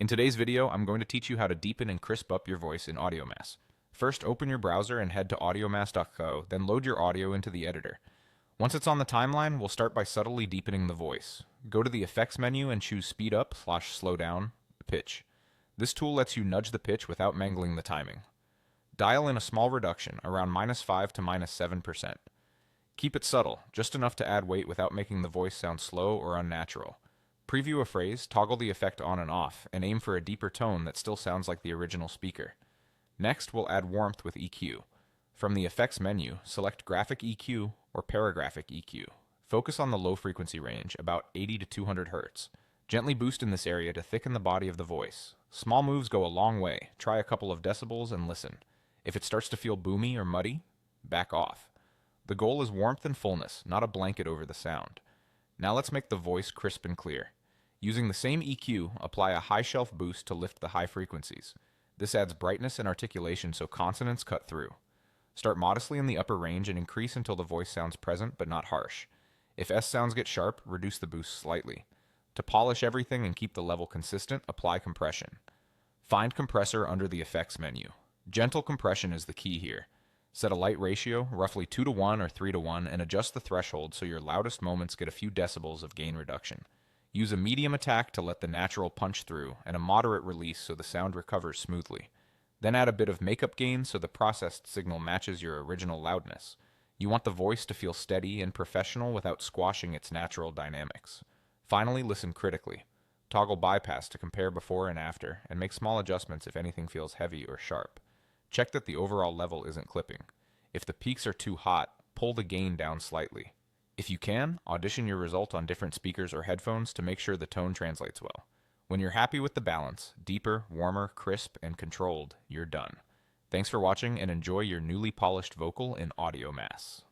In today's video, I'm going to teach you how to deepen and crisp up your voice in Audiomass. First, open your browser and head to audiomass.co, then load your audio into the editor. Once it's on the timeline, we'll start by subtly deepening the voice. Go to the Effects menu and choose Speed Up/Slow Down Pitch. This tool lets you nudge the pitch without mangling the timing. Dial in a small reduction, around -5 to -7%. Keep it subtle, just enough to add weight without making the voice sound slow or unnatural. Preview a phrase, toggle the effect on and off, and aim for a deeper tone that still sounds like the original speaker. Next, we'll add warmth with EQ. From the Effects menu, select Graphic EQ or Paragraphic EQ. Focus on the low frequency range, about 80 to 200 Hz. Gently boost in this area to thicken the body of the voice. Small moves go a long way. Try a couple of decibels and listen. If it starts to feel boomy or muddy, back off. The goal is warmth and fullness, not a blanket over the sound. Now let's make the voice crisp and clear. Using the same EQ, apply a high shelf boost to lift the high frequencies. This adds brightness and articulation so consonants cut through. Start modestly in the upper range and increase until the voice sounds present but not harsh. If S sounds get sharp, reduce the boost slightly. To polish everything and keep the level consistent, apply compression. Find compressor under the Effects menu. Gentle compression is the key here. Set a light ratio, roughly 2:1 or 3:1, and adjust the threshold so your loudest moments get a few decibels of gain reduction. Use a medium attack to let the natural punch through, and a moderate release so the sound recovers smoothly. Then add a bit of makeup gain so the processed signal matches your original loudness. You want the voice to feel steady and professional without squashing its natural dynamics. Finally, listen critically. Toggle bypass to compare before and after, and make small adjustments if anything feels heavy or sharp. Check that the overall level isn't clipping. If the peaks are too hot, pull the gain down slightly. If you can, audition your result on different speakers or headphones to make sure the tone translates well. When you're happy with the balance, deeper, warmer, crisp, and controlled, you're done. Thanks for watching and enjoy your newly polished vocal in Audiomass.